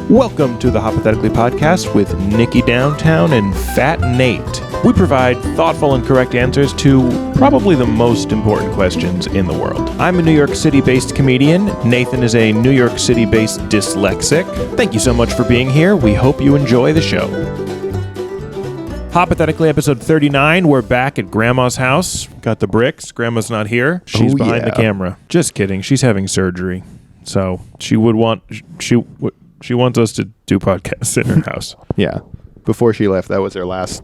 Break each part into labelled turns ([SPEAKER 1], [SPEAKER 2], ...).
[SPEAKER 1] Welcome to the Hoppothetically podcast with Nikki Downtown and Fat Nate. We provide thoughtful and correct answers to probably the most important questions in the world. I'm a New York City-based comedian. Nathan is a New York City-based dyslexic. Thank you so much for being here. We hope you enjoy the show. Hoppothetically, episode 39. We're back at Grandma's house. Got the bricks. Grandma's not here. She's behind the camera. Just kidding. She's having surgery. So she wants us to do podcasts in her house.
[SPEAKER 2] Yeah. Before she left, that was her last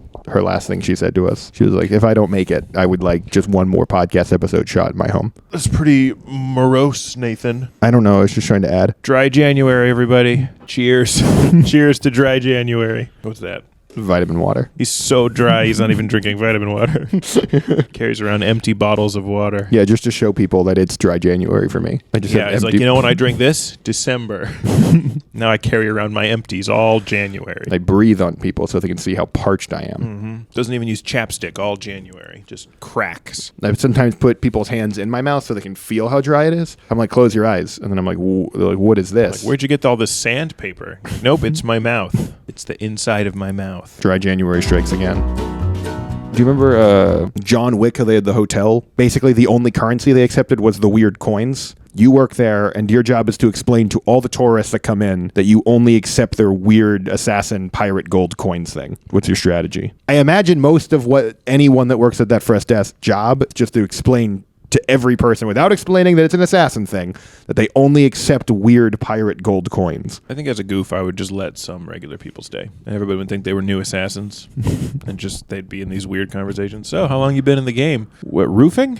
[SPEAKER 2] thing she said to us. She was like, if I don't make it, I would like just one more podcast episode shot in my home.
[SPEAKER 1] That's pretty morose, Nathan.
[SPEAKER 2] I don't know. I was just trying to add.
[SPEAKER 1] Dry January, everybody. Cheers. Cheers to dry January. What's that?
[SPEAKER 2] Vitamin water.
[SPEAKER 1] He's so dry, he's not even drinking vitamin water. Carries around empty bottles of water.
[SPEAKER 2] Yeah, just to show people that it's dry January for me.
[SPEAKER 1] He's like, you know when I drink this? December. Now I carry around my empties all January.
[SPEAKER 2] I breathe on people so they can see how parched I am.
[SPEAKER 1] Mm-hmm. Doesn't even use chapstick all January. Just cracks.
[SPEAKER 2] I sometimes put people's hands in my mouth so they can feel how dry it is. I'm like, close your eyes. And then I'm like, they're like, what is this?
[SPEAKER 1] Like, where'd you get all this sandpaper? Nope, it's my mouth. It's the inside of my mouth.
[SPEAKER 2] Dry January strikes again. Do you remember John Wick, how they had the hotel? Basically, the only currency they accepted was the weird coins. You work there, and your job is to explain to all the tourists that come in that you only accept their weird assassin pirate gold coins thing. What's your strategy? I imagine most of what anyone that works at that front desk job is just to explain to every person without explaining that it's an assassin thing, that they only accept weird pirate gold coins.
[SPEAKER 1] I think as a goof, I would just let some regular people stay. And everybody would think they were new assassins. And just they'd be in these weird conversations. So, how long you been in the game? What, roofing?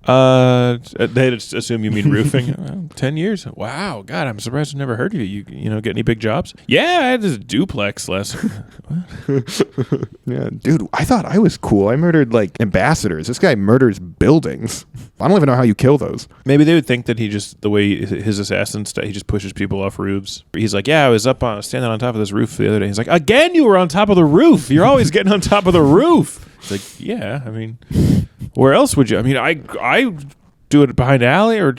[SPEAKER 1] They'd assume you mean roofing. 10 years? Wow, God, I'm surprised I never heard of you. You know, get any big jobs? Yeah, I had this duplex last... What?
[SPEAKER 2] Yeah, dude, I thought I was cool. I murdered, like, ambassadors. This guy murders buildings. I don't even know how you kill those.
[SPEAKER 1] Maybe they would think that he just, the way his assassins, he just pushes people off roofs. He's like, yeah, I was standing on top of this roof the other day. He's like, again, you were on top of the roof. You're always getting on top of the roof. It's like, yeah, I mean, where else would you? I mean, I do it behind an alley or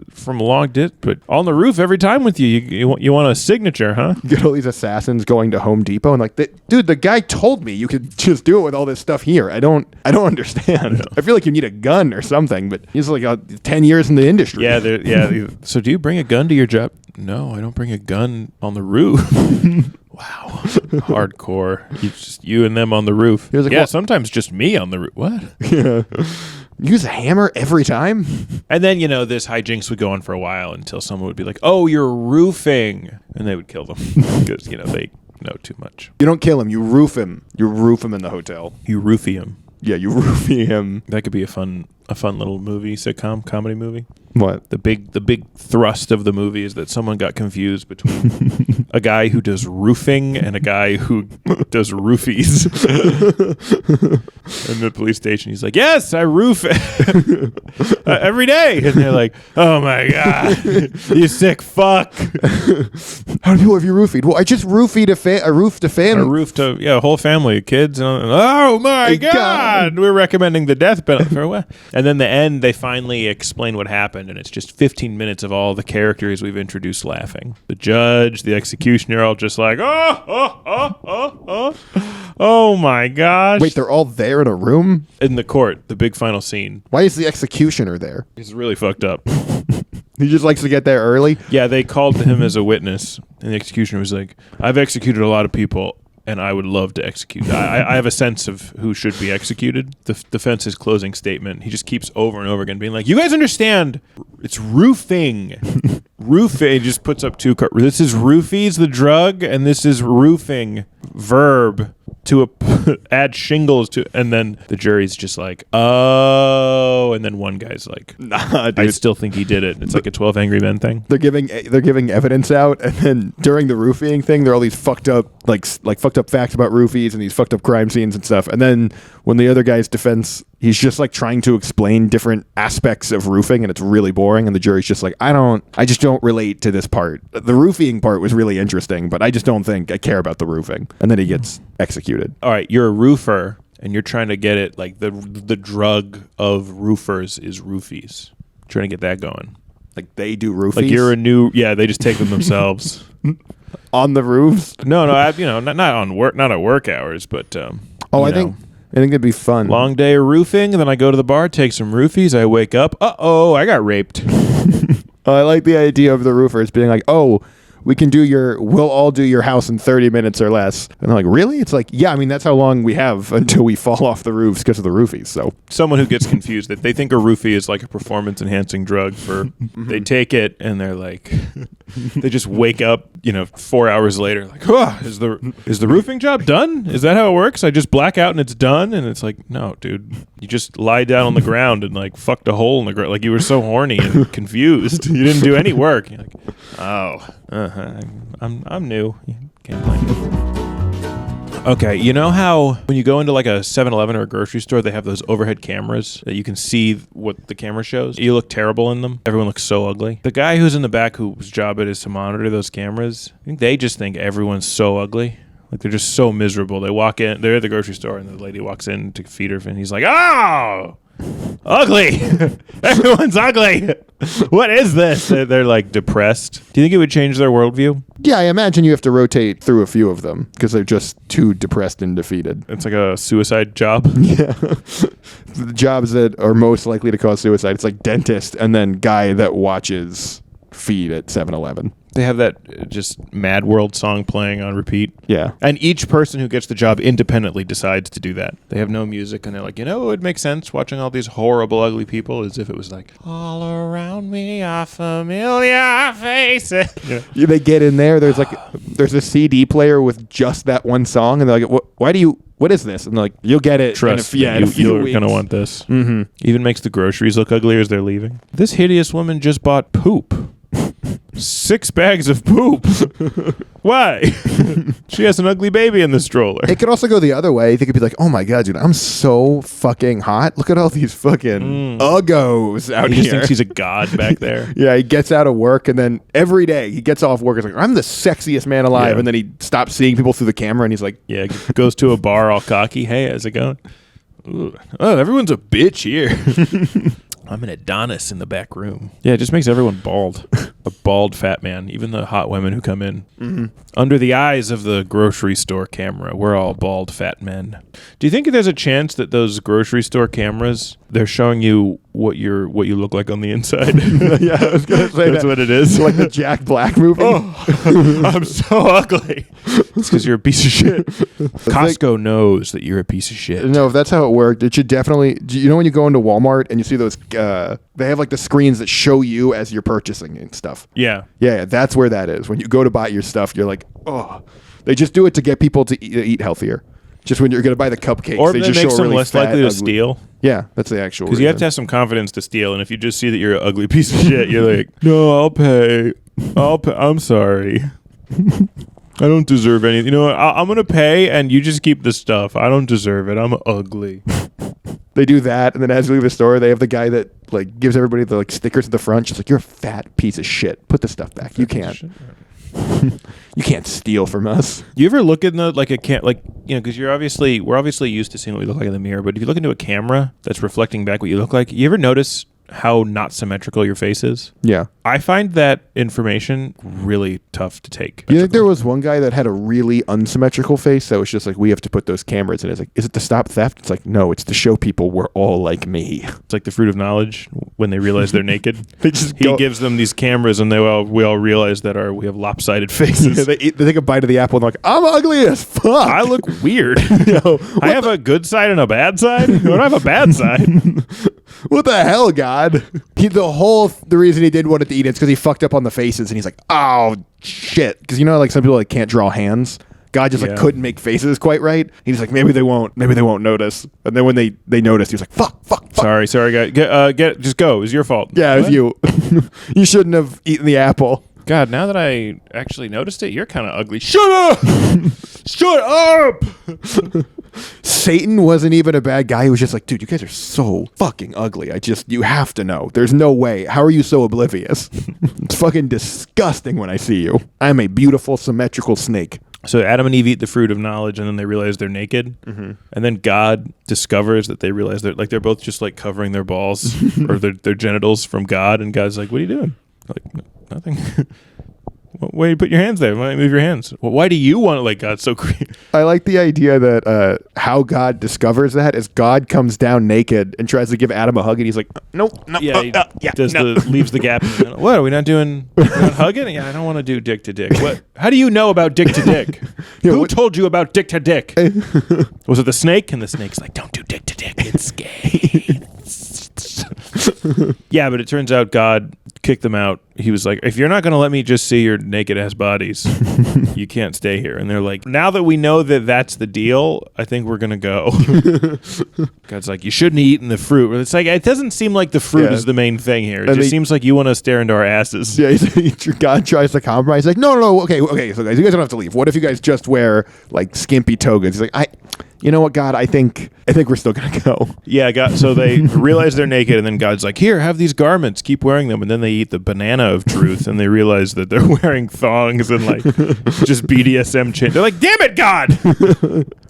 [SPEAKER 1] from a long distance, but on the roof every time with you. You want a signature, huh?
[SPEAKER 2] You get all these assassins going to Home Depot and like, dude, the guy told me you could just do it with all this stuff here. I don't understand. I feel like you need a gun or something, but he's like 10 years in the industry.
[SPEAKER 1] Yeah. So do you bring a gun to your job? No, I don't bring a gun on the roof. Wow. Hardcore. You and them on the roof.
[SPEAKER 2] Like,
[SPEAKER 1] yeah, sometimes just me on the roof. What?
[SPEAKER 2] Yeah. Use a hammer every time?
[SPEAKER 1] And then, this hijinks would go on for a while until someone would be like, oh, you're roofing. And they would kill them because, they know too much.
[SPEAKER 2] You don't kill him. You roof him. You roof him in the hotel.
[SPEAKER 1] You roofie him.
[SPEAKER 2] Yeah, you roofie him.
[SPEAKER 1] That could be a fun little movie, comedy movie.
[SPEAKER 2] What?
[SPEAKER 1] The big thrust of the movie is that someone got confused between a guy who does roofing and a guy who does roofies. In the police station, he's like, yes, I roof every day. And they're like, oh my God, you sick fuck.
[SPEAKER 2] How many people have you roofied? Well, I just roofied a roof to family.
[SPEAKER 1] A roof to, a whole family of kids. And, oh my God. We're recommending the death penalty for what? And then the end, they finally explain what happened. And it's just 15 minutes of all the characters we've introduced laughing. The judge, the executioner, all just like, oh my gosh.
[SPEAKER 2] Wait, they're all there in a room?
[SPEAKER 1] In the court, the big final scene.
[SPEAKER 2] Why is the executioner there?
[SPEAKER 1] He's really fucked up.
[SPEAKER 2] He just likes to get there early?
[SPEAKER 1] Yeah, they called him as a witness. And the executioner was like, I've executed a lot of people. And I would love to execute. I have a sense of who should be executed. The defense's closing statement, he just keeps over and over again being like, you guys understand, it's roofing. Roofing, he just puts up two cards. This is roofies, the drug, and this is roofing, verb, to add shingles to, and then the jury's just like, oh, and then one guy's like, nah, dude. I still think he did it. It's like a 12 Angry Men thing.
[SPEAKER 2] They're giving evidence out, and then during the roofing thing, there are all these fucked up like fucked up facts about roofies and these fucked up crime scenes and stuff. And then when the other guy's defense, he's just like trying to explain different aspects of roofing, and it's really boring. And the jury's just like, I just don't relate to this part. The roofing part was really interesting, but I just don't think I care about the roofing. And then he gets executed.
[SPEAKER 1] All right, you're a roofer, and you're trying to get it like the drug of roofers is roofies. Trying to get that going.
[SPEAKER 2] Like they do roofies?
[SPEAKER 1] Like they just take them themselves.
[SPEAKER 2] on the roofs.
[SPEAKER 1] No, not on work, not at work hours, but
[SPEAKER 2] I think it'd be fun.
[SPEAKER 1] Long day of roofing, and then I go to the bar, take some roofies. I wake up. I got raped.
[SPEAKER 2] I like the idea of the roofers being like, we'll all do your house in 30 minutes or less. And they're like, really? It's like, yeah, I mean, that's how long we have until we fall off the roofs because of the roofies. So
[SPEAKER 1] someone who gets confused, that they think a roofie is like a performance enhancing drug they take it and they're like, they just wake up, 4 hours later, like, is the roofing job done? Is that how it works? I just black out and it's done? And it's like, no, dude, you just lie down on the ground and like fucked a hole in the ground. Like you were so horny and confused. You didn't do any work. You're like, I'm new. You can't blame me. Okay, you know how when you go into like a 7-Eleven or a grocery store, they have those overhead cameras that you can see what the camera shows? You look terrible in them. Everyone looks so ugly. The guy who's in the back whose job it is to monitor those cameras, I think they just think everyone's so ugly. Like they're just so miserable. They walk in, they're at the grocery store, and the lady walks in to feed her, and he's like, "Oh, ugly! Everyone's ugly. What is this?" They're like depressed. Do you think it would change their worldview?
[SPEAKER 2] Yeah, I imagine you have to rotate through a few of them because they're just too depressed and defeated.
[SPEAKER 1] It's like a suicide job.
[SPEAKER 2] Yeah. The jobs that are most likely to cause suicide, it's like dentist and then guy that watches feed at 7-Eleven.
[SPEAKER 1] They have that just Mad World song playing on repeat.
[SPEAKER 2] Yeah.
[SPEAKER 1] And each person who gets the job independently decides to do that. They have no music, and they're like, it would make sense watching all these horrible, ugly people as if it was like, all around me are familiar faces.
[SPEAKER 2] Yeah, they get in there. There's a CD player with just that one song, and they're like, what is this? And they're like, you'll get it.
[SPEAKER 1] Trust me, you're going to want this.
[SPEAKER 2] Mm-hmm.
[SPEAKER 1] Even makes the groceries look uglier as they're leaving. This hideous woman just bought poop. 6 bags of poop. Why? She has an ugly baby in the stroller.
[SPEAKER 2] It could also go the other way. They could be like, oh my God, dude, I'm so fucking hot. Look at all these fucking uggos out
[SPEAKER 1] he
[SPEAKER 2] here.
[SPEAKER 1] He just thinks he's a god back there.
[SPEAKER 2] Yeah, he gets out of work, and then every day he gets off work. He's like, I'm the sexiest man alive.
[SPEAKER 1] Yeah.
[SPEAKER 2] And then he stops seeing people through the camera, and he's like,
[SPEAKER 1] yeah, goes to a bar all cocky. Hey, how's it going? Ooh. Oh, everyone's a bitch here. I'm an Adonis in the back room. Yeah, it just makes everyone bald. A bald fat man. Even the hot women who come in. Mm-hmm. Under the eyes of the grocery store camera, we're all bald fat men. Do you think there's a chance that those grocery store cameras, they're showing you what you look like on the inside?
[SPEAKER 2] Yeah, I was going to say
[SPEAKER 1] that's what it is.
[SPEAKER 2] Like the Jack Black movie.
[SPEAKER 1] Oh, I'm so ugly. It's because you're a piece of shit. Costco knows that you're a piece of shit.
[SPEAKER 2] No, if that's how it worked, it should definitely... You know when you go into Walmart and you see those... they have like the screens that show you as you're purchasing and stuff.
[SPEAKER 1] Yeah.
[SPEAKER 2] Yeah, that's where that is. When you go to buy your stuff, you're like, oh. They just do it to get people to eat healthier. Just when you're going to buy the cupcakes,
[SPEAKER 1] or
[SPEAKER 2] they
[SPEAKER 1] that
[SPEAKER 2] just
[SPEAKER 1] makes
[SPEAKER 2] show
[SPEAKER 1] them
[SPEAKER 2] really
[SPEAKER 1] less
[SPEAKER 2] fat,
[SPEAKER 1] likely to
[SPEAKER 2] ugly.
[SPEAKER 1] steal.
[SPEAKER 2] Yeah, that's the actual
[SPEAKER 1] Because you have to have some confidence to steal, and if you just see that you're an ugly piece of shit, you're like, no, I'll pay. I'm sorry. I don't deserve anything. You know what? I'm going to pay, and you just keep the stuff. I don't deserve it. I'm ugly.
[SPEAKER 2] They do that, and then as you leave the store, they have the guy that like gives everybody the like stickers at the front. Just like, you're a fat piece of shit. Put the stuff back. You can't. You can't steal from us.
[SPEAKER 1] You ever look in the because we're obviously used to seeing what we look like in the mirror, but if you look into a camera that's reflecting back what you look like, you ever notice how not symmetrical your face is?
[SPEAKER 2] Yeah.
[SPEAKER 1] I find that information really tough to take.
[SPEAKER 2] You think there was one guy that had a really unsymmetrical face that was just like, we have to put those cameras in? It's like, is it to stop theft? It's like, no, it's to show people we're all like me.
[SPEAKER 1] It's like the fruit of knowledge when they realize they're naked.
[SPEAKER 2] He
[SPEAKER 1] gives them these cameras, and we all realize that we have lopsided faces.
[SPEAKER 2] Yeah, they take a bite of the apple and they're like, I'm ugly as fuck.
[SPEAKER 1] I look weird. I have a good side and a bad side. I don't have a bad side.
[SPEAKER 2] What the hell, God? The reason he didn't want it to eat it's because he fucked up on the faces, and he's like, oh shit, because like some people like can't draw hands. God just like couldn't make faces quite right. He's like, maybe they won't notice. And then when they noticed, he was like, fuck.
[SPEAKER 1] Sorry, guy. Just go. It was your fault.
[SPEAKER 2] Yeah, it was you. You shouldn't have eaten the apple.
[SPEAKER 1] God, now that I actually noticed it, you're kind of ugly. Shut up! Shut up!
[SPEAKER 2] Satan wasn't even a bad guy. He was just like, dude, you guys are so fucking ugly. You have to know. There's no way. How are you so oblivious? It's fucking disgusting when I see you. I'm a beautiful, symmetrical snake.
[SPEAKER 1] So Adam and Eve eat the fruit of knowledge, and then they realize they're naked. Mm-hmm. And then God discovers that they realize they're both just like covering their balls or their genitals from God. And God's like, what are you doing? Like, nothing. Why do you put your hands there? Why don't you move your hands? Well, why do you want it like God? So creepy.
[SPEAKER 2] I like the idea that how God discovers that is God comes down naked and tries to give Adam a hug, and he's like, nope, no,
[SPEAKER 1] Yeah, leaves the gap in the middle. What, are we not doing hugging? Yeah, I don't want to do dick to dick. What? How do you know about dick to dick? Who told you about dick to dick? Was it the snake? And the snake's like, don't do dick to dick. It's gay. Yeah, but it turns out God kicked them out. He was like, if you're not going to let me just see your naked ass bodies, you can't stay here. And they're like, now that we know that that's the deal, I think we're going to go. God's like, you shouldn't have eaten the fruit. It's like, it doesn't seem like the fruit is the main thing here. It just seems like you want to stare into our asses.
[SPEAKER 2] Yeah, God tries to compromise. He's like, no, okay, so guys, you guys don't have to leave. What if you guys just wear like skimpy togas? He's like, you know what, God, I think we're still going to go.
[SPEAKER 1] Yeah, God, so they realize they're naked, and then God's like, here, have these garments, keep wearing them. And then they eat the banana of truth, and they realize that they're wearing thongs and like just BDSM chain. They're like, damn it, God!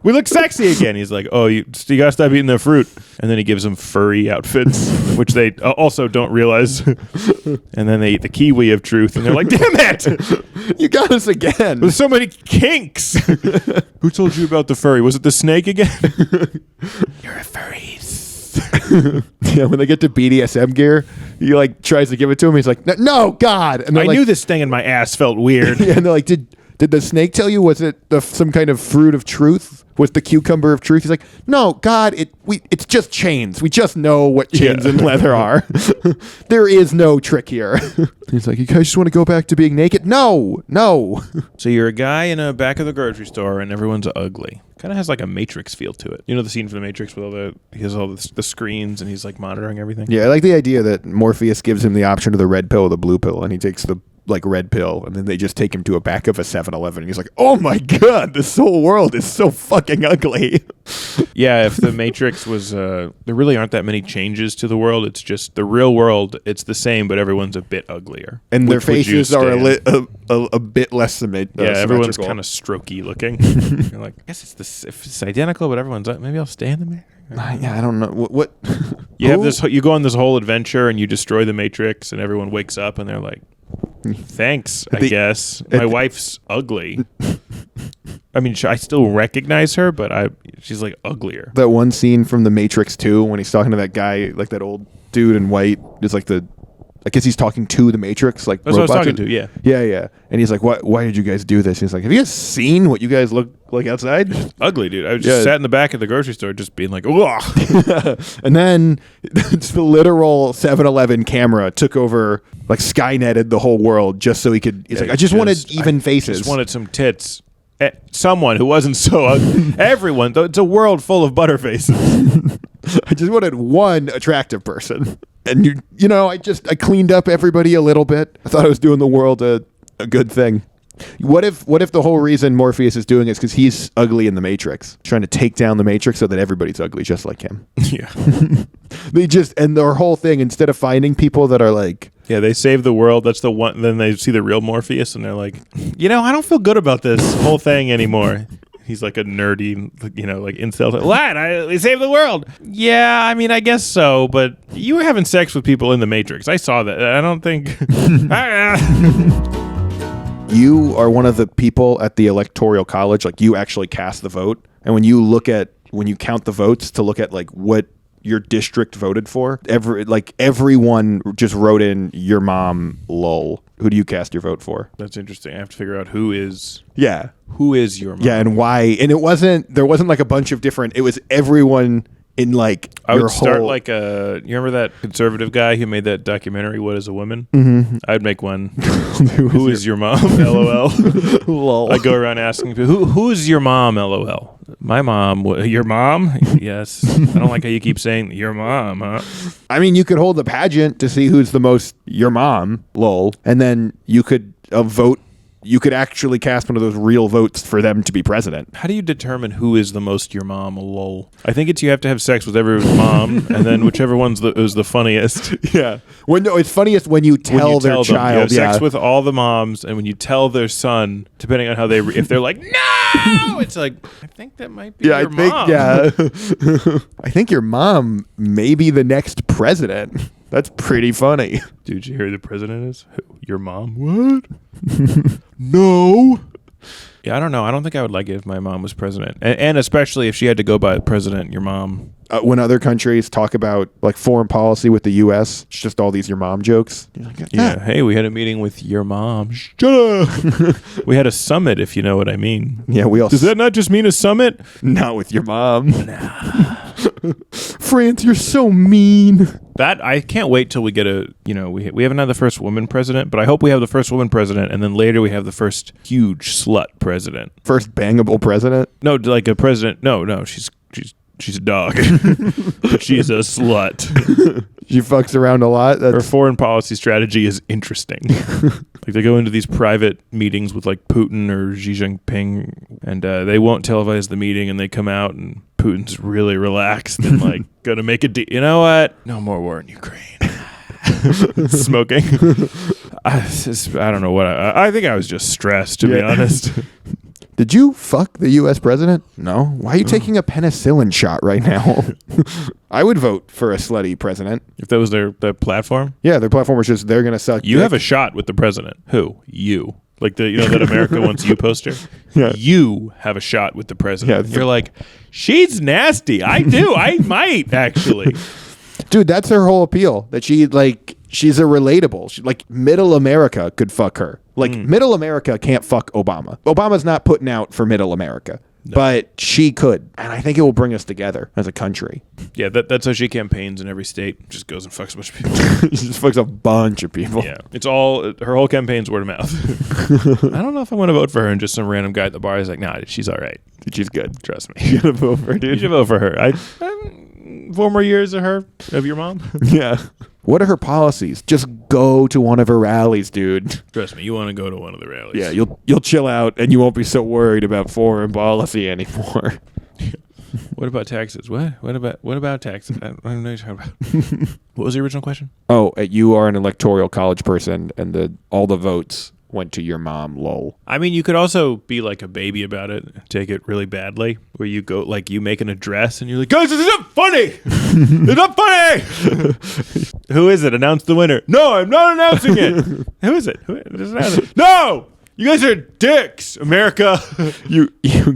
[SPEAKER 1] We look sexy again. He's like, oh, you got to stop eating the fruit. And then he gives them furry outfits, which they also don't realize. And then they eat the kiwi of truth, and they're like, damn it!
[SPEAKER 2] You got us again.
[SPEAKER 1] There's so many kinks. Who told you about the furry? Was it the snake again? You're a furry.
[SPEAKER 2] Yeah, when they get to BDSM gear, he like tries to give it to him. He's like, no, God. And
[SPEAKER 1] I knew this thing in my ass felt weird.
[SPEAKER 2] Yeah, and they're like, did the snake tell you? Was it some kind of fruit of truth? Was the cucumber of truth? He's like, no, God, it's just chains. We just know what chains and leather are. There is no trick here. He's like, you guys just want to go back to being naked? No.
[SPEAKER 1] So you're a guy in a back of the grocery store, and everyone's ugly. Kind of has like a Matrix feel to it. You know the scene from the Matrix with he has all the screens, and he's like monitoring everything?
[SPEAKER 2] Yeah, I like the idea that Morpheus gives him the option of the red pill or the blue pill, and he takes the like red pill, and then they just take him to a back of a 7-Eleven, and he's like, oh my God, this whole world is so fucking ugly.
[SPEAKER 1] Yeah, if the Matrix was there really aren't that many changes to the world. It's just the real world, it's the same, but everyone's a bit uglier.
[SPEAKER 2] And their faces are a bit less symmetrical.
[SPEAKER 1] Yeah, everyone's kind of strokey looking. You're like, I guess if it's identical, but everyone's like, maybe I'll stay in the Matrix.
[SPEAKER 2] Yeah, I don't know what
[SPEAKER 1] you have this. You go on this whole adventure and you destroy the Matrix, and everyone wakes up and they're like, thanks, I guess. My wife's ugly. I mean, I still recognize her, but she's like uglier.
[SPEAKER 2] That one scene from The Matrix 2 when he's talking to that guy, like that old dude in white, is like I guess he's talking to the Matrix, like
[SPEAKER 1] that's what I was talking to. Yeah.
[SPEAKER 2] And he's like, "Why did you guys do this?" And he's like, "Have you guys seen what you guys look like outside?"
[SPEAKER 1] Ugly, dude. I was just sat in the back of the grocery store, just being like, "Ugh."
[SPEAKER 2] And then it's the literal 7-Eleven camera took over, like Skynetted the whole world, just so he could. He's like, "I just wanted even faces.
[SPEAKER 1] Just wanted some tits." Someone who wasn't so ugly. Everyone. It's a world full of butterfaces.
[SPEAKER 2] I just wanted one attractive person. And you know, I cleaned up everybody a little bit. I thought I was doing the world a good thing. What if the whole reason Morpheus is doing it is because he's ugly in the Matrix, trying to take down the Matrix so that everybody's ugly just like him?
[SPEAKER 1] Yeah.
[SPEAKER 2] And their whole thing, instead of finding people that are like,
[SPEAKER 1] yeah, they save the world. That's the one. Then they see the real Morpheus, and they're like, you know, I don't feel good about this whole thing anymore. He's like a nerdy, like incel. What? We saved the world. Yeah, I mean, I guess so. But you were having sex with people in the Matrix. I saw that. I don't think.
[SPEAKER 2] You are one of the people at the Electoral College. Like, you actually cast the vote. And when you count the votes to look at like what your district voted for, everyone just wrote in your mom, lol. Who do you cast your vote for?
[SPEAKER 1] That's interesting. I have to figure out who is
[SPEAKER 2] your mom. Yeah, and why. And there wasn't like a bunch of different, it was everyone in like
[SPEAKER 1] I would start like you remember that conservative guy who made that documentary, What Is a Woman?
[SPEAKER 2] Mm-hmm.
[SPEAKER 1] I'd make one. Who is your mom? LOL.
[SPEAKER 2] Lol.
[SPEAKER 1] I go around asking people, who's your mom? LOL. My mom. Your mom? Yes. I don't like how you keep saying your mom, huh?
[SPEAKER 2] I mean, you could hold a pageant to see who's the most your mom, lol, and then you could vote. You could actually cast one of those real votes for them to be president.
[SPEAKER 1] How do you determine who is the most your mom? Lol. I think it's you have to have sex with everyone's mom, and then whichever one's is the funniest.
[SPEAKER 2] Yeah. It's funniest when you tell their child.
[SPEAKER 1] You have sex with all the moms, and when you tell their son, depending on how if they're like, no, it's like, I think that might be your mom.
[SPEAKER 2] Yeah. I think your mom may be the next president. That's pretty funny.
[SPEAKER 1] Dude, you hear who the president is? Who? Your mom? What? No. Yeah, I don't know. I don't think I would like it if my mom was president. And especially if she had to go by president, your mom.
[SPEAKER 2] When other countries talk about like foreign policy with the U.S., it's just all these your mom jokes. Like,
[SPEAKER 1] yeah. Hey, we had a meeting with your mom. Shut up. We had a summit, if you know what I mean.
[SPEAKER 2] Yeah, we all.
[SPEAKER 1] Does that not just mean a summit?
[SPEAKER 2] Not with your mom. Nah. France, you're so mean.
[SPEAKER 1] That I can't wait till we get we haven't had the first woman president, but I hope we have the first woman president, and then later we have the first huge slut president.
[SPEAKER 2] First bangable president?
[SPEAKER 1] No, like a president. No, she's a dog. But she's a slut.
[SPEAKER 2] She fucks around a lot.
[SPEAKER 1] Her foreign policy strategy is interesting. Like they go into these private meetings with like Putin or Xi Jinping, and they won't televise the meeting, and they come out and Putin's really relaxed and like gonna make a deal. You know what? No more war in Ukraine. Smoking. I don't know what. I think I was just stressed, to be honest.
[SPEAKER 2] Did you fuck the U.S. president? No. Why are you taking a penicillin shot right now? I would vote for a slutty president.
[SPEAKER 1] If that was their platform?
[SPEAKER 2] Yeah, their platform was just they're going to suck
[SPEAKER 1] You
[SPEAKER 2] dick.
[SPEAKER 1] have a shot with the president. Who? You. Like that America Wants You poster?
[SPEAKER 2] Yeah.
[SPEAKER 1] You have a shot with the president.
[SPEAKER 2] Yeah,
[SPEAKER 1] You're like, she's nasty. I do. I might, actually.
[SPEAKER 2] Dude, that's her whole appeal. That she's a relatable. Like, middle America could fuck her. Like, middle America can't fuck Obama. Obama's not putting out for middle America. No. But she could. And I think it will bring us together as a country.
[SPEAKER 1] Yeah, that's how she campaigns in every state. Just goes and fucks a bunch of people.
[SPEAKER 2] She just fucks a bunch of people.
[SPEAKER 1] Yeah. It's all, her whole campaign's word of mouth. I don't know if I want to vote for her, and just some random guy at the bar is like, nah, she's all right.
[SPEAKER 2] She's good.
[SPEAKER 1] Trust me.
[SPEAKER 2] You gotta vote for her, dude.
[SPEAKER 1] You should vote for her. 4 more years of your mom?
[SPEAKER 2] Yeah. What are her policies? Just go to one of her rallies, dude.
[SPEAKER 1] Trust me, you want to go to one of the rallies.
[SPEAKER 2] Yeah, you'll chill out and you won't be so worried about foreign policy anymore.
[SPEAKER 1] What about taxes? What about taxes? I don't know what you're talking about. What was the original question?
[SPEAKER 2] Oh, you are an electoral college person, and all the votes went to your mom, lol.
[SPEAKER 1] I mean, you could also be like a baby about it, take it really badly, where you go, like, you make an address and you're like, guys, this is not funny. It's not funny. Who is it? Announce the winner. No, I'm not announcing it. Who is it? No, you guys are dicks, America.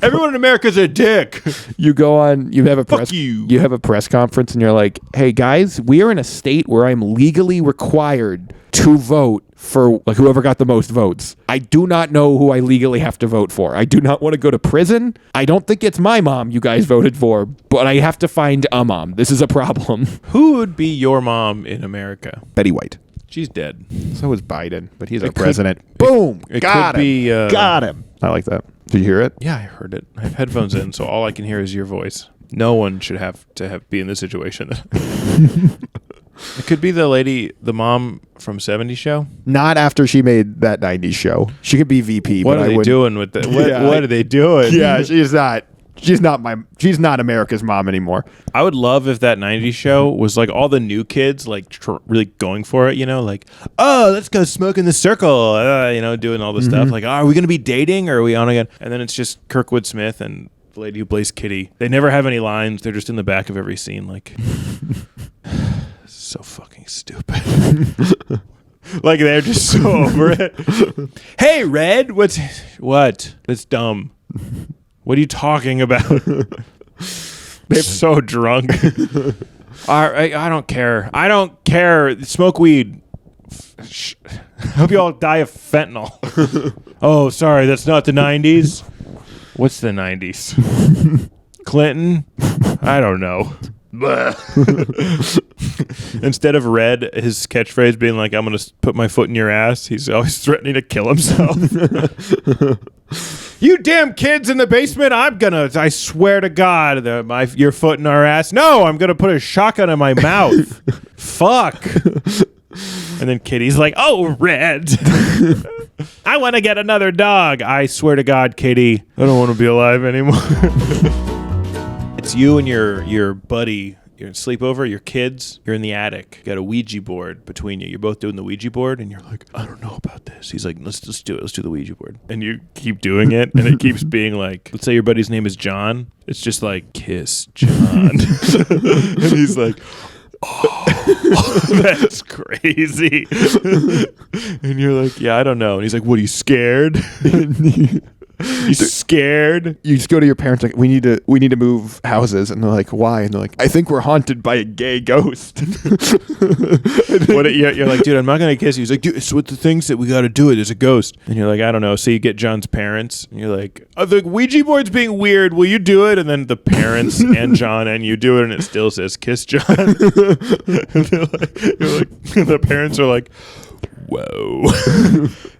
[SPEAKER 1] Everyone in America's a dick.
[SPEAKER 2] You go on, you have a press conference and you're like, hey guys, we are in a state where I'm legally required to vote for like whoever got the most votes. I do not know who I legally have to vote for. I do not want to go to prison. I don't think it's my mom you guys voted for, but I have to find a mom. This is a problem.
[SPEAKER 1] Who would be your mom in America?
[SPEAKER 2] Betty White.
[SPEAKER 1] She's dead.
[SPEAKER 2] So is Biden, but he's our president. Boom! Got him. Got him. I like that. Did you hear it?
[SPEAKER 1] Yeah, I heard it. I have headphones in, so all I can hear is your voice. No one should have to be in this situation. It could be the mom from 70s show.
[SPEAKER 2] Not after she made that 90s show. She could be VP.
[SPEAKER 1] What are they doing with that? What are they doing?
[SPEAKER 2] Yeah, she's not America's mom anymore.
[SPEAKER 1] I would love if that 90s show was like all the new kids like really going for it, like, oh, let's go smoke in the circle, doing all this stuff. Like, oh, are we going to be dating or are we on again? And then it's just Kirkwood Smith and the lady who plays Kitty. They never have any lines. They're just in the back of every scene. Like, so fucking stupid. Like, they're just so over it. Hey, Red, what? That's dumb. What are you talking about? They're so drunk. I don't care. I don't care. Smoke weed. Hope you all die of fentanyl. Oh, sorry. That's not the 90s. What's the 90s? Clinton? I don't know. Instead of Red, his catchphrase being like, I'm going to put my foot in your ass, he's always threatening to kill himself. You damn kids in the basement, I swear to God, your foot in our ass. No, I'm going to put a shotgun in my mouth. Fuck. And then Kitty's like, oh, Red. I want to get another dog. I swear to God, Kitty, I don't want to be alive anymore. It's you and your buddy. You're in sleepover, your kids, you're in the attic. You got a Ouija board between you. You're both doing the Ouija board, and you're like, I don't know about this. He's like, let's do it. Let's do the Ouija board. And you keep doing it, and it keeps being like, let's say your buddy's name is John. It's just like, kiss John. And he's like, oh, that's crazy. And you're like, yeah, I don't know. And he's like, what, are you scared? You scared?
[SPEAKER 2] You just go to your parents like, we need to move houses, and they're like, why? And they're like, I think we're haunted by a gay ghost.
[SPEAKER 1] You're like, dude, I'm not gonna kiss you. He's like, dude, it's what the things that we got to do it. There's a ghost, and you're like, I don't know. So you get John's parents, and you're like, oh, the Ouija board's being weird. Will you do it? And then the parents and John and you do it, and it still says kiss John. And the parents are like, whoa.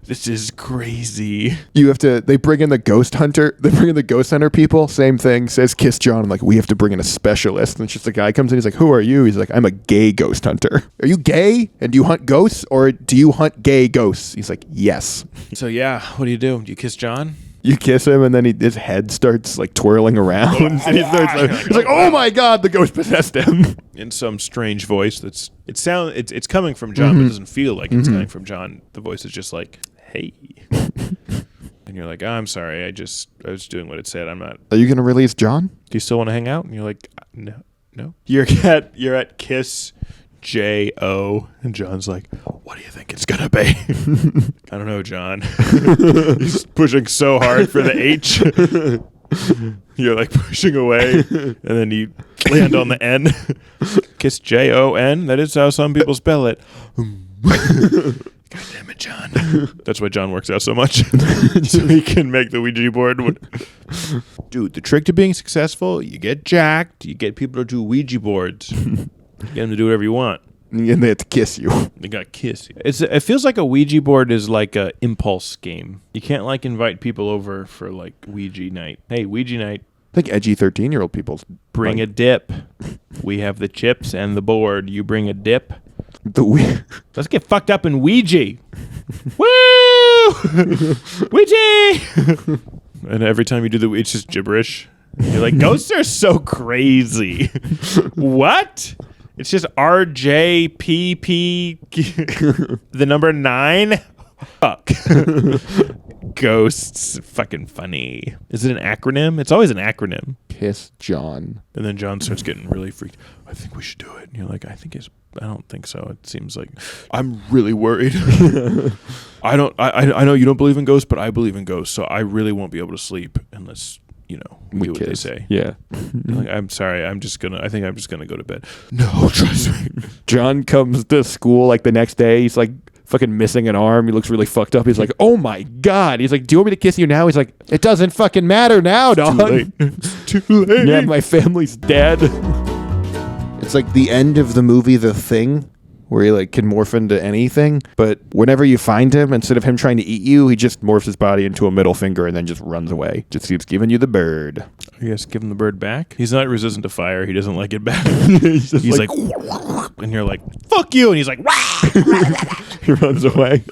[SPEAKER 1] This is crazy.
[SPEAKER 2] They bring in the ghost hunter. They bring in the ghost hunter people. Same thing. Says kiss John. I'm like, we have to bring in a specialist. And it's just a guy comes in. He's like, who are you? He's like, I'm a gay ghost hunter. Are you gay? And do you hunt ghosts? Or do you hunt gay ghosts? He's like, yes.
[SPEAKER 1] So yeah, what do? Do you kiss John?
[SPEAKER 2] You kiss him, and then his head starts like twirling around. And he's like, oh my God, the ghost possessed him.
[SPEAKER 1] In some strange voice it's coming from John, but it doesn't feel like it's coming from John. The voice is just like, hey. And you're like, oh, I'm sorry, I was doing what it said. I'm not.
[SPEAKER 2] Are you gonna release John?
[SPEAKER 1] Do you still want to hang out? And you're like, no. You're at Kiss J-O, and John's like, what do you think it's gonna be? I don't know, John. He's pushing so hard for the H. You're like pushing away, and then you land on the N. Kiss Jon. That is how some people spell it. God damn it, John. That's why John works out so much. So he can make the Ouija board. Dude, the trick to being successful, you get jacked, you get people to do Ouija boards. Get them to do whatever you want.
[SPEAKER 2] And they have to kiss you.
[SPEAKER 1] They got to kiss you. It feels like a Ouija board is like a impulse game. You can't like invite people over for like Ouija night. Hey, Ouija night.
[SPEAKER 2] I think edgy 13-year-old people
[SPEAKER 1] bring a dip. We have the chips and the board. You bring a dip. Let's get fucked up in Ouija. Woo! Ouija! And every time you do it's just gibberish. You're like, ghosts are so crazy. What? It's just RJPP, the number 9. Fuck. Ghosts. Fucking funny. Is it an acronym? It's always an acronym.
[SPEAKER 2] Kiss John.
[SPEAKER 1] And then John starts getting really freaked. I think we should do it. And you're like, I don't think so. It seems like I'm really worried. I know you don't believe in ghosts, but I believe in ghosts. So I really won't be able to sleep unless we do what they say.
[SPEAKER 2] Yeah.
[SPEAKER 1] Like, I'm sorry. I think I'm just gonna go to bed. No, trust me.
[SPEAKER 2] John comes to school like the next day. He's like fucking missing an arm. He looks really fucked up. He's like, oh my God. He's like, do you want me to kiss you now? He's like, it doesn't fucking matter now, dog.
[SPEAKER 1] Too late. It's too late.
[SPEAKER 2] Yeah, my family's dead. It's like the end of the movie The Thing, where he like can morph into anything, but whenever you find him, instead of him trying to eat you, he just morphs his body into a middle finger and then just runs away. Just keeps giving you the bird.
[SPEAKER 1] I guess give him the bird back. He's not resistant to fire. He doesn't like it back. he's like and you're like, fuck you, and he's like,
[SPEAKER 2] he runs away.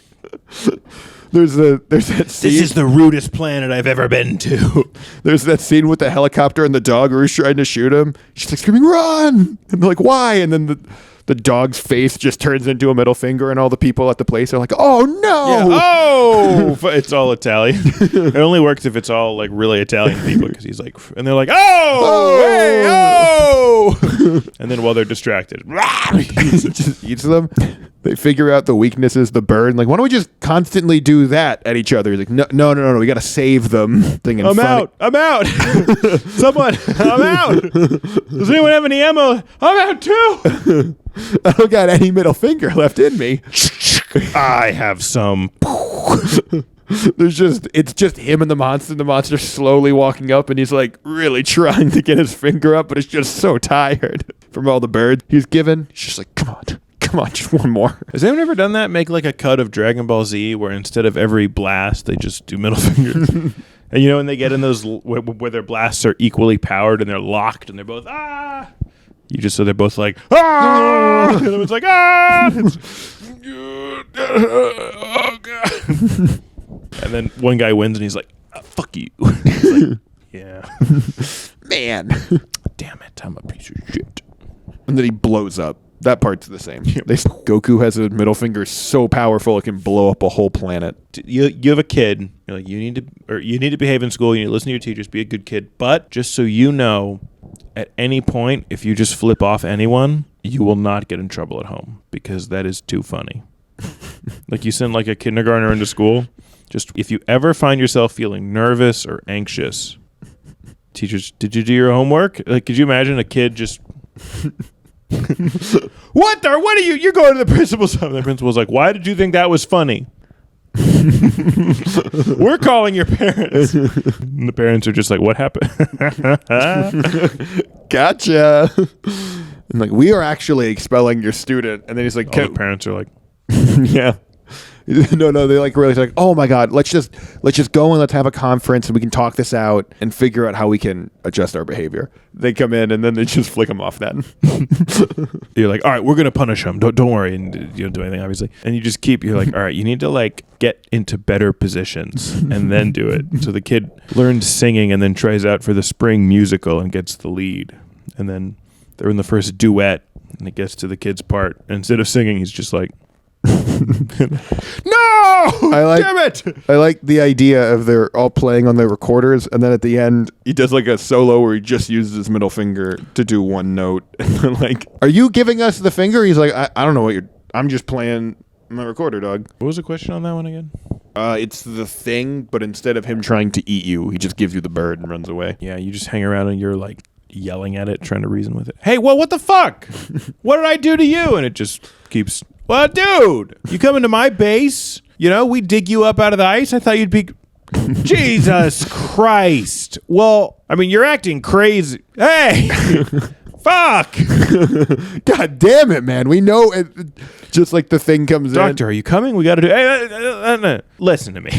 [SPEAKER 2] There's that scene.
[SPEAKER 1] This is the rudest planet I've ever been to.
[SPEAKER 2] There's that scene with the helicopter and the dog where he's trying to shoot him. She's like screaming, run! And they're like, why? And then the dog's face just turns into a middle finger, and all the people at the place are like, oh no!
[SPEAKER 1] Yeah. Oh! It's all Italian. It only works if it's all like really Italian people, because he's like, and they're like, oh! Hey, oh! And then while they're distracted,
[SPEAKER 2] he just eats them. They figure out the weakness is the bird. And like, why don't we just constantly do that at each other? He's like, no. We got to save them.
[SPEAKER 1] I'm out. Someone, I'm out. Does anyone have any ammo? I'm out too.
[SPEAKER 2] I don't got any middle finger left in me.
[SPEAKER 1] I have some.
[SPEAKER 2] It's just him and the monster. The monster's slowly walking up, and he's like really trying to get his finger up, but it's just so tired from all the birds he's given. He's just like, come on, just one more.
[SPEAKER 1] Has anyone ever done that? Make like a cut of Dragon Ball Z where instead of every blast, they just do middle fingers. And when they get in those where their blasts are equally powered and they're locked and they're both so they're both like and it's like oh god. And then one guy wins and he's like, fuck you. He's like, yeah.
[SPEAKER 2] Man.
[SPEAKER 1] Damn it, I'm a piece of shit.
[SPEAKER 2] And then he blows up. That part's the same. Goku has a middle finger so powerful it can blow up a whole planet.
[SPEAKER 1] You have a kid. You're like, you need to behave in school. You need to listen to your teachers. Be a good kid. But just so you know, at any point, if you just flip off anyone, you will not get in trouble at home because that is too funny. Like you send like a kindergartner into school. Just if you ever find yourself feeling nervous or anxious, teachers, did you do your homework? Like, could you imagine a kid just... What are you? You're going to the principal's office. The principal's like, why did you think that was funny? We're calling your parents. And the parents are just like, what happened?
[SPEAKER 2] Gotcha. And like, we are actually expelling your student. And then he's like,
[SPEAKER 1] all the parents are like,
[SPEAKER 2] yeah. No, they're like really like, oh my God, let's just go and let's have a conference and we can talk this out and figure out how we can adjust our behavior. They come in and then they just flick them off then.
[SPEAKER 1] You're like, all right, we're going to punish them. Don't worry. And you don't do anything, obviously. And you just you're like, all right, you need to like get into better positions and then do it. So the kid learns singing and then tries out for the spring musical and gets the lead. And then they're in the first duet and it gets to the kid's part. And instead of singing, he's just like, no! Damn it!
[SPEAKER 2] I like the idea of they're all playing on their recorders, and then at the end, he does like a solo where he just uses his middle finger to do one note. And they're like, are you giving us the finger? He's like, I don't know what I'm just playing my recorder, dog.
[SPEAKER 1] What was the question on that one again?
[SPEAKER 2] It's the thing, but instead of him trying to eat you, he just gives you the bird and runs away.
[SPEAKER 1] Yeah, you just hang around and you're like yelling at it, trying to reason with it. Hey, well, what the fuck? What did I do to you? And it just keeps... Well, dude, you come into my base, we dig you up out of the ice. I thought you'd be... Jesus Christ. Well, I mean, you're acting crazy. Hey, fuck.
[SPEAKER 2] God damn it, man. We know it. Just like the thing comes
[SPEAKER 1] Doctor, are you coming? We got to do... Hey, listen to me.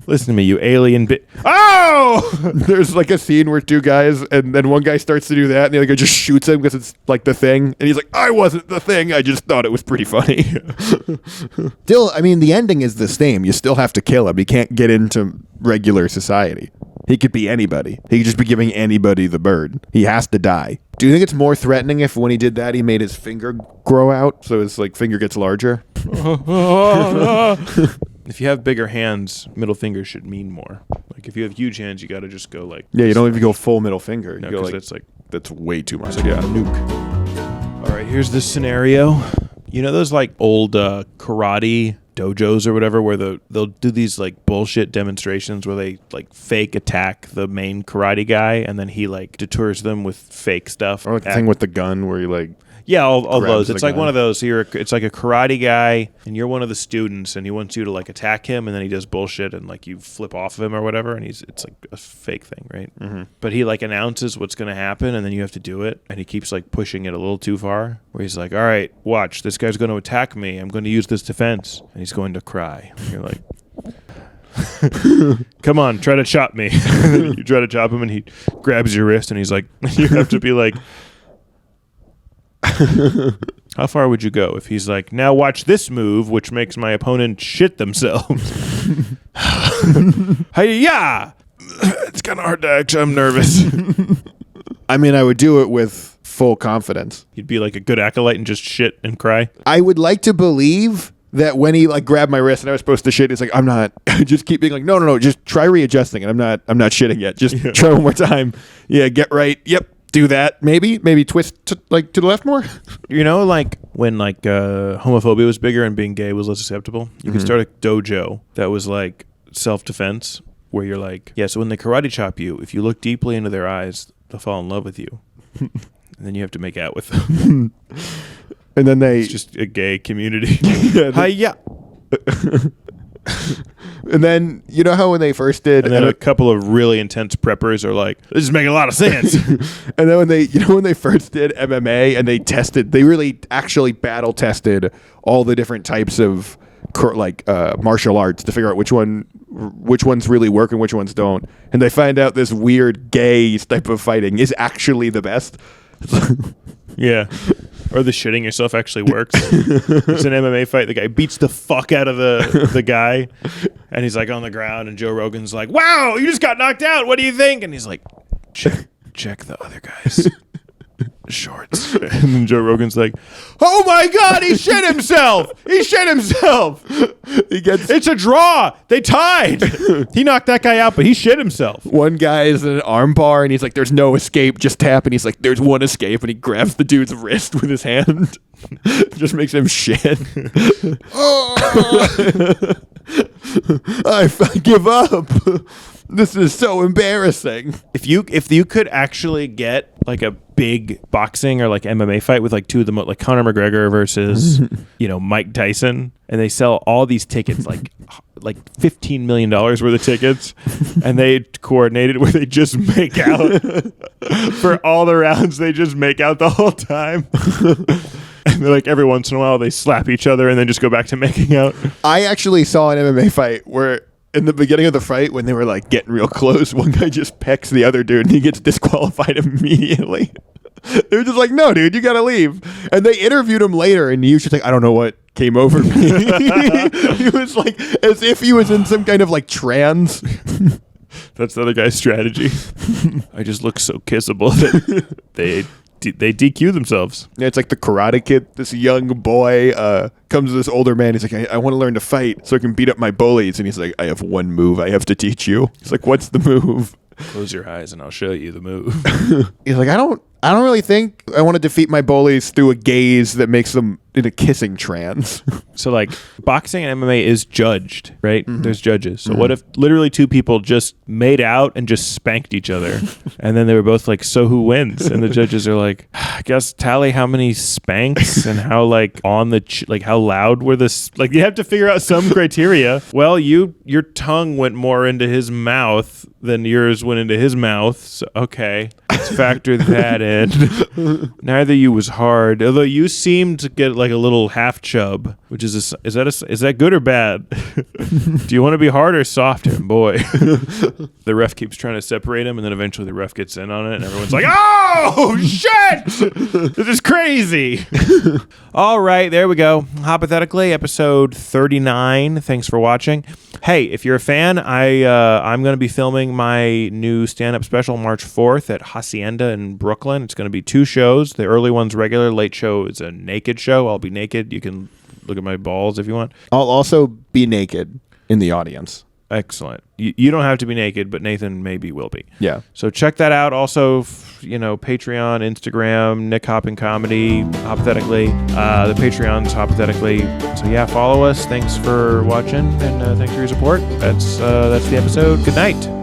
[SPEAKER 1] Listen to me, you alien bit. Oh!
[SPEAKER 2] There's like a scene where two guys, and then one guy starts to do that, and the other guy just shoots him because it's like the thing. And he's like, I wasn't the thing. I just thought it was pretty funny. Still, I mean, the ending is the same. You still have to kill him. He can't get into regular society. He could be anybody. He could just be giving anybody the bird. He has to die. Do you think it's more threatening if when he did that, he made his finger grow out so his like finger gets larger?
[SPEAKER 1] If you have bigger hands, middle finger should mean more. Like if you have huge hands, you got to just go like...
[SPEAKER 2] Yeah, you don't even go full middle finger.
[SPEAKER 1] No,
[SPEAKER 2] you go like, that's way too much. Like a nuke.
[SPEAKER 1] All right, here's this scenario. You know those like old karate dojos or whatever where they'll do these like bullshit demonstrations where they like fake attack the main karate guy and then he like detours them with fake stuff.
[SPEAKER 2] Or like the thing with the gun where he like...
[SPEAKER 1] Yeah, all those. It's like
[SPEAKER 2] gun.
[SPEAKER 1] one of those. It's like a karate guy, and you're one of the students, and he wants you to like attack him, and then he does bullshit, and like you flip off of him or whatever, and it's like a fake thing, right? Mm-hmm. But he like announces what's going to happen, and then you have to do it, and he keeps like pushing it a little too far, where he's like, all right, watch, this guy's going to attack me. I'm going to use this defense, and he's going to cry. And you're like... Come on, try to chop me. You try to chop him, and he grabs your wrist, and he's like, you have to be like... How far would you go if he's like, now watch this move, which makes my opponent shit themselves? Yeah, it's kind of hard to act. I'm nervous.
[SPEAKER 2] I mean, I would do it with full confidence.
[SPEAKER 1] You'd be like a good acolyte and just shit and cry.
[SPEAKER 2] I would like to believe that when he like grabbed my wrist and I was supposed to shit, it's like, I'm not. Just keep being like, no, just try readjusting it. I'm not shitting yet. Just try one more time. Yeah, get right. Yep. Do that, maybe twist to the left more.
[SPEAKER 1] Like when like homophobia was bigger and being gay was less acceptable, you could start a dojo that was like self-defense, where you're like, yeah, so when they karate chop you, if you look deeply into their eyes, they'll fall in love with you, and then you have to make out with them.
[SPEAKER 2] And then
[SPEAKER 1] it's just a gay community. Hiya.
[SPEAKER 2] And then you know how when they first did,
[SPEAKER 1] and then a couple of really intense preppers are like, "This is making a lot of sense."
[SPEAKER 2] And then when they first did MMA and they really actually battle tested all the different types of martial arts to figure out which ones really work and which ones don't. And they find out this weird gay type of fighting is actually the best.
[SPEAKER 1] Yeah. Or the shitting yourself actually works. It's an MMA fight. The guy beats the fuck out of the guy, and he's like on the ground, and Joe Rogan's like, "Wow, you just got knocked out. What do you think?" And he's like, "Check the other guys. shorts. And then Joe Rogan's like, oh my God, he shit himself. It's a draw. They tied. He knocked that guy out, but he shit himself.
[SPEAKER 2] One guy is in an arm bar, and he's like, there's no escape, just tap. And he's like, there's one escape. And he grabs the dude's wrist with his hand. Just makes him shit. I give up. This is so embarrassing.
[SPEAKER 1] If you could actually get like a big boxing or like MMA fight with like two of the like Conor McGregor versus Mike Tyson, and they sell all these tickets like $15 million worth of tickets, and they coordinated where they just make out for all the rounds. They just make out the whole time. And they're like, every once in a while they slap each other and then just go back to making out.
[SPEAKER 2] I actually saw an MMA fight where in the beginning of the fight, when they were like getting real close, one guy just pecks the other dude and he gets disqualified immediately. They were just like, no, dude, you got to leave. And they interviewed him later, and he was just like, I don't know what came over me. He was like, as if he was in some kind of like trance.
[SPEAKER 1] That's the other guy's strategy. I just look so kissable that they DQ themselves.
[SPEAKER 2] Yeah, it's like the Karate Kid. This young boy comes to this older man. He's like, I want to learn to fight so I can beat up my bullies. And he's like, I have one move I have to teach you. He's like, what's the move?
[SPEAKER 1] Close your eyes and I'll show you the move.
[SPEAKER 2] He's like, I don't really think I want to defeat my bullies through a gaze that makes them in a kissing trance.
[SPEAKER 1] So like boxing and MMA is judged, right? Mm-hmm. There's judges. So what if literally two people just made out and just spanked each other, and then they were both like, so who wins? And the judges are like, I guess tally how many spanks and how like on the like how loud were this, like you have to figure out some criteria. Well, your tongue went more into his mouth than yours went into his mouth. So, okay, let's factor that in. Neither you was hard, although you seemed to get like a little half chub, which is that good or bad? Do you want to be hard or soft? Boy, the ref keeps trying to separate him, and then eventually the ref gets in on it, and everyone's like, "Oh shit, this is crazy!" All right, there we go. Hypothetically, episode 39. Thanks for watching. Hey, if you're a fan, I'm going to be filming my new stand-up special March 4th at Hacienda in Brooklyn. It's going to be 2 shows. The early one's regular. Late show is a naked show. I'll be naked. You can look at my balls if you want.
[SPEAKER 2] I'll also be naked in the audience.
[SPEAKER 1] Excellent. You don't have to be naked, but Nathan maybe will be.
[SPEAKER 2] Yeah.
[SPEAKER 1] So check that out. Also, Patreon, Instagram, Nick Hoppin Comedy, Hoppothetically. The Patreon's Hoppothetically. So yeah, follow us. Thanks for watching, and thanks for your support. That's the episode. Good night.